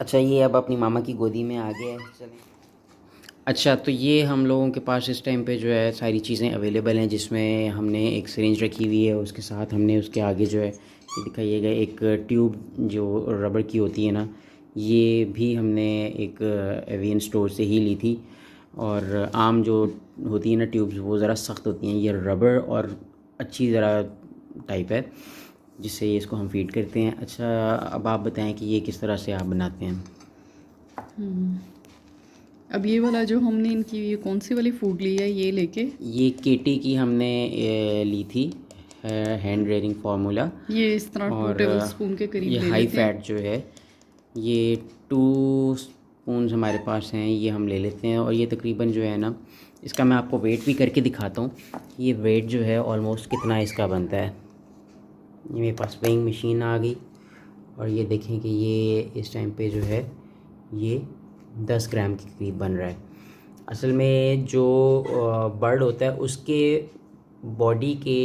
अच्छा, ये अब अपनी मामा की गोदी में आ गया है। चलें। अच्छा, तो ये हम लोगों के पास इस टाइम पे जो है सारी चीज़ें अवेलेबल हैं, जिसमें हमने एक सिरिंज रखी हुई है, उसके साथ हमने उसके आगे जो है ये दिखाइएगा एक ट्यूब जो रबड़ की होती है ना, ये भी हमने एक एवियन स्टोर से ही ली थी। और आम जो होती है ना ट्यूब्स, वो ज़रा सख्त होती हैं, ये रबड़ और अच्छी ज़रा टाइप है जिससे ये इसको हम फीड करते हैं। अच्छा, अब आप बताएं कि ये किस तरह से आप बनाते हैं। अब ये वाला जो हमने इनकी ये कौन सी वाली फूड ली है ये लेके, ये केटी की हमने ली थी, हैंड रेयरिंग फार्मूला। ये इस तरह टू और टेबल स्पून के ये करीब ले हाई लेते हैं। फैट जो है, ये 2 स्पून हमारे पास हैं, ये हम ले लेते हैं। और ये तकरीबन जो है ना, इसका मैं आपको वेट भी करके दिखाता हूँ। ये वेट जो है ऑलमोस्ट कितना इसका बनता है। ये मेरे पास वेइंग मशीन आ गई और ये देखें कि ये इस टाइम पे जो है ये 10 ग्राम के करीब बन रहा है। असल में जो बर्ड होता है उसके बॉडी के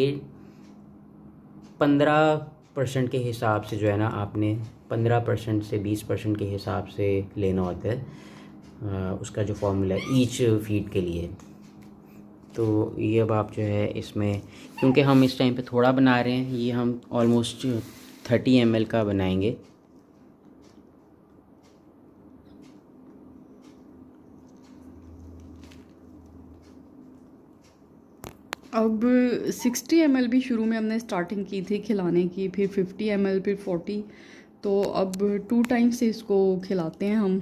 15% के हिसाब से जो है ना, आपने 15% से 20% के हिसाब से लेना होता है उसका जो फार्मूला है ईच फीड के लिए। तो ये अब आप जो है इसमें, क्योंकि हम इस टाइम पे थोड़ा बना रहे हैं, ये हम ऑलमोस्ट 30 ml का बनाएंगे। अब 60 ml भी शुरू में हमने स्टार्टिंग की थी खिलाने की, फिर 50 ml, फिर 40। तो अब 2 टाइम से इसको खिलाते हैं हम।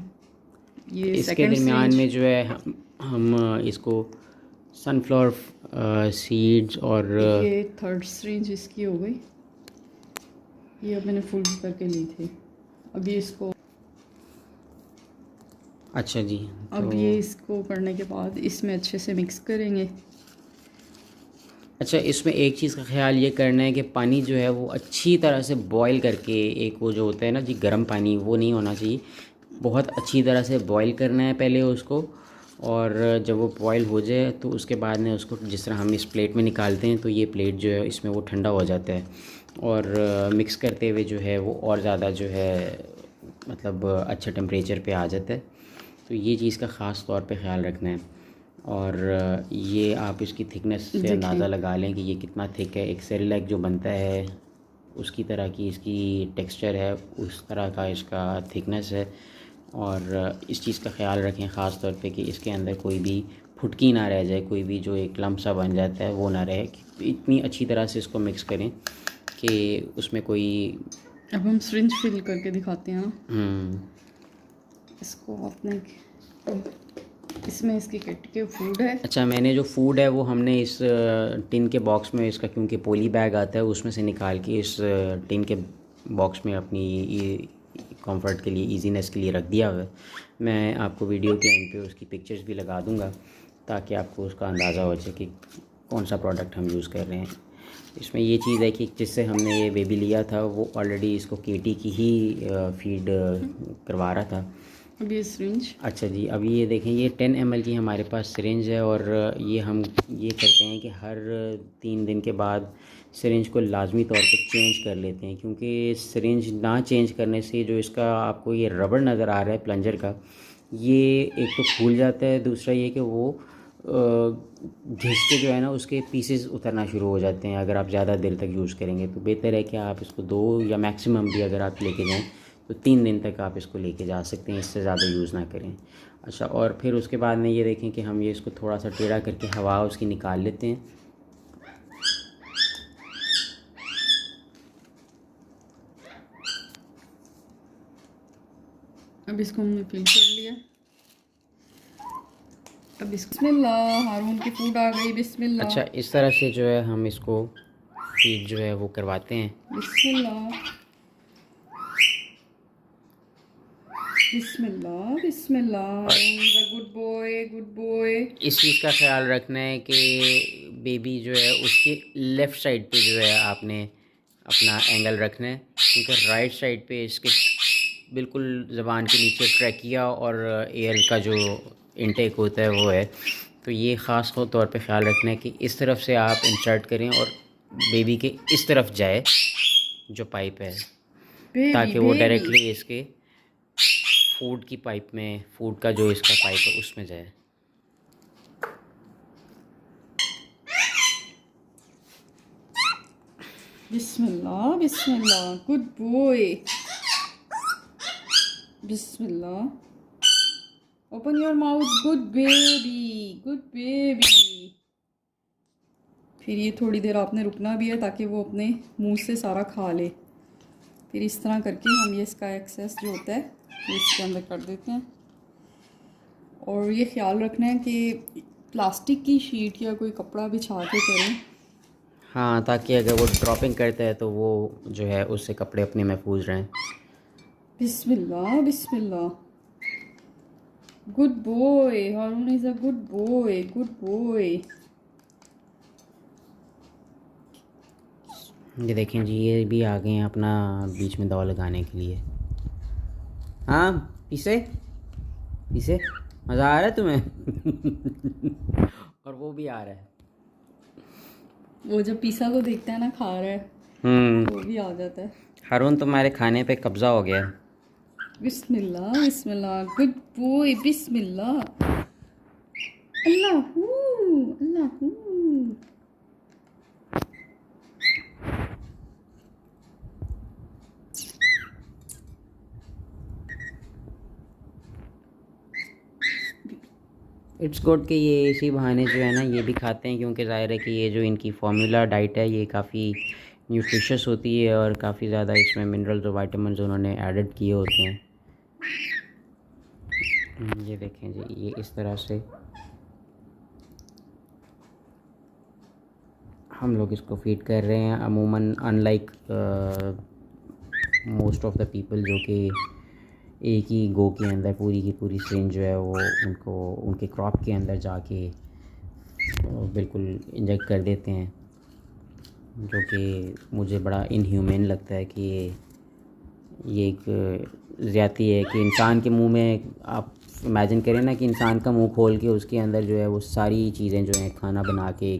ये इसके सेकंड दरमियान सिरिंज, में जो है हम इसको सनफ्लावर सीड्स और ये थर्ड सिरिंज इसकी हो गई। ये अब मैंने फुल करके ली थी। अब ये इसको, अच्छा जी। अब तो ये इसको करने के बाद इसमें अच्छे से मिक्स करेंगे। अच्छा, इसमें एक चीज़ का ख्याल ये करना है कि पानी जो है वो अच्छी तरह से बॉईल करके, एक वो जो होता है ना जी गर्म पानी, वो नहीं होना चाहिए। बहुत अच्छी तरह से बॉईल करना है पहले उसको। और जब वो बॉईल हो जाए तो उसके बाद में उसको जिस तरह हम इस प्लेट में निकालते हैं, तो ये प्लेट जो है इसमें वो ठंडा हो जाता है। और मिक्स करते हुए जो है वो और ज़्यादा जो है मतलब अच्छा टेम्परेचर पे आ जाता है। तो ये चीज़ का ख़ास तौर पे ख़्याल रखना है। और ये आप इसकी थिकनेस से देखें, अंदाज़ा लगा लें कि ये कितना थिक है। एक सेरेलैक जो बनता है उसकी तरह की इसकी टेक्सचर है, उस तरह का इसका थिकनेस है। और इस चीज़ का ख्याल रखें ख़ास तौर पे कि इसके अंदर कोई भी फुटकी ना रह जाए, कोई भी जो एक लम्प सा बन जाता है वो ना रहे। इतनी अच्छी तरह से इसको मिक्स करें कि उसमें कोई अब हम सिरिंज फिल करके दिखाते हैं। हम्म। इसको आपने, इसमें इसकी किट के फूड है। अच्छा, मैंने जो फूड है वो हमने इस टिन के बॉक्स में, इसका क्योंकि पोली बैग आता है उसमें से निकाल के इस टिन के बॉक्स में अपनी कंफर्ट के लिए, इजीनेस के लिए रख दिया हुआ है। मैं आपको वीडियो के एंड पे उसकी पिक्चर्स भी लगा दूंगा ताकि आपको उसका अंदाज़ा हो जाए कि कौन सा प्रोडक्ट हम यूज़ कर रहे हैं। इसमें ये चीज़ है कि जिससे हमने ये बेबी लिया था वो ऑलरेडी इसको केटी की ही फीड करवा रहा था। अब ये सिरिंज, अच्छा जी, अभी ये देखें, ये 10 ml की हमारे पास सिरिंज है। और ये हम ये करते हैं कि हर 3 दिन के बाद सिरिंज को लाजमी तौर पे चेंज कर लेते हैं, क्योंकि सिरिंज ना चेंज करने से जो इसका आपको ये रबड़ नज़र आ रहा है प्लंजर का, ये एक तो फूल जाता है, दूसरा ये कि वो घिस के जो है ना उसके पीसेस उतरना शुरू हो जाते हैं अगर आप ज़्यादा देर तक यूज़ करेंगे। तो बेहतर है कि आप इसको 2 या मैक्सिमम भी अगर आप लेके जाएँ तो 3 दिन तक आप इसको लेके जा सकते हैं, इससे ज़्यादा यूज़ ना करें। अच्छा, और फिर उसके बाद में ये देखें कि हम ये इसको थोड़ा सा टेढ़ा करके हवा उसकी निकाल लेते हैं। अब इसको हमने फिल कर लिया। अब इसको, बिस्मिल्लाह, हारून की फूड आ गई, बिस्मिल्लाह। अच्छा, इस तरह से जो है हम इसको फीड जो है वो करवाते हैं। बिस्मिल्लाह, बिस्मिल्लाह, बिस्मिल्लाह। Good boy, good boy. इस चीज़ का ख्याल रखना है कि बेबी जो है उसके लेफ़्ट साइड पे जो है आपने अपना एंगल रखना है, क्योंकि राइट साइड पे इसके बिल्कुल ज़बान के नीचे ट्रैकिया और एयर का जो इनटेक होता है वो है। तो ये ख़ास तौर पे ख्याल रखना है कि इस तरफ से आप इंसर्ट करें और बेबी के इस तरफ जाए जो पाइप है, बेबी, ताकि वो बेबी। डायरेक्टली इसके फूड की पाइप में, फूड का जो इसका पाइप है उसमें जाए। बिस्मिल्लाह बिस्मिल्लाह, गुड बॉय। बिस्मिल्लाह, open your mouth, good baby, good baby. फिर ये थोड़ी देर आपने रुकना भी है ताकि वो अपने मुंह से सारा खा ले। फिर इस तरह करके हम ये इसका एक्सेस जो होता है ये इसके अंदर कर देते हैं। और ये ख्याल रखना है कि प्लास्टिक की शीट या कोई कपड़ा बिछा के करें। हाँ, ताकि अगर वो ड्रॉपिंग करता है तो वो जो है उससे कपड़े अपने महफूज रहें। बिस्मिल्लाह बिस्मिल्लाह, good boy, Haroon is a good boy, good boy. ये देखें जी, ये भी आ गए हैं अपना बीच में दौड़ लगाने के लिए। हाँ, पीछे पीछे, मज़ा आ रहा है तुम्हें? और वो भी आ रहा है। वो जब पिज़्ज़ा को देखता है ना खा रहा है, वो भी आ जाता है। हारून, तुम्हारे खाने पे कब्ज़ा हो गया। बिस्मिल्लाह बिस्मिल्लाह, गुड बॉय, बिस्मिल्लाह, अल्लाहू अल्लाहू। इट्स गुड कि ये इसी बहाने जो है ना ये भी खाते हैं, क्योंकि ज़ाहिर है कि ये जो इनकी फार्मूला डाइट है ये काफ़ी न्यूट्रिशियस होती है और काफ़ी ज़्यादा इसमें मिनरल्स और वाइटामिन उन्होंने एडेड किए होते हैं। ये देखें जी, ये इस तरह से हम लोग इसको फीड कर रहे हैं। अमूमन unlike most of the people जो कि एक ही गो के अंदर पूरी की पूरी सिरिंज जो है वो उनको उनके क्रॉप के अंदर जाके बिल्कुल इंजेक्ट कर देते हैं, जो कि मुझे बड़ा इनह्यूमन लगता है कि ये एक ज़्यादती है कि इंसान के मुंह में, आप इमेजिन करें ना कि इंसान का मुंह खोल के उसके अंदर जो है वो सारी चीज़ें जो हैं खाना बना के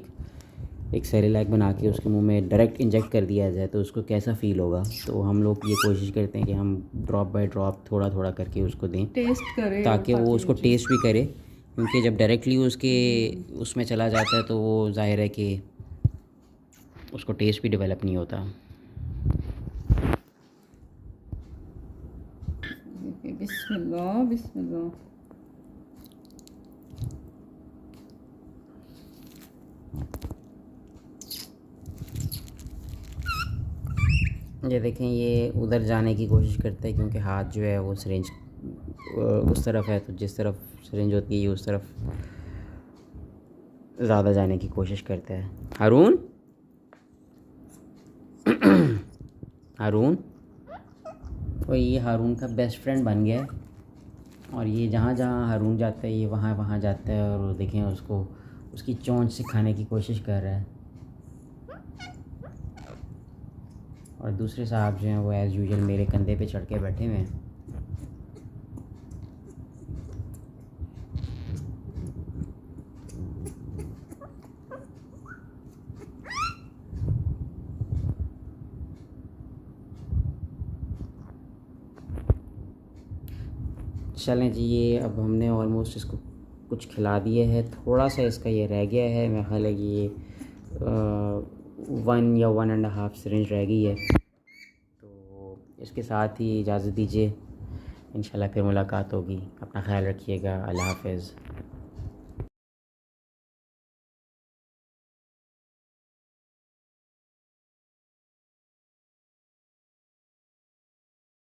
एक सेरेलैक बना के उसके मुंह में डायरेक्ट इंजेक्ट कर दिया जाए तो उसको कैसा फ़ील होगा। तो हम लोग ये कोशिश करते हैं कि हम ड्रॉप बाय ड्रॉप थोड़ा थोड़ा करके उसको दें, टेस्ट करें ताकि वो उसको टेस्ट भी करे, क्योंकि जब डायरेक्टली उसके उसमें चला जाता है तो वो ज़ाहिर है कि उसको टेस्ट भी डेवलप नहीं होता। बिस्मिल्लाह बिस्मिल्लाह। ये देखें, ये उधर जाने की कोशिश करता है क्योंकि हाथ जो है वो सिरिंज उस तरफ है, तो जिस तरफ सिरिंज होती है ये उस तरफ ज़्यादा जाने की कोशिश करता है। हारून हारून, तो ये हारून का बेस्ट फ्रेंड बन गया है और ये जहाँ जहाँ हारून जाता है ये वहाँ वहाँ जाता है और देखें उसको उसकी चोंच से खाने की कोशिश कर रहा है। और दूसरे साहब जो हैं वो एज़ यूजुअल मेरे कंधे पे चढ़ के बैठे हुए हैं। चलें जी, ये अब हमने ऑलमोस्ट इसको कुछ खिला दिया है, थोड़ा सा इसका ये रह गया है। मेरा ख्याल है कि ये 1 या 1.5 सिरिंज रह गई है। तो इसके साथ ही इजाज़त दीजिए, इंशाल्लाह फिर मुलाकात होगी। अपना ख्याल रखिएगा। अल्लाह हाफ़िज़।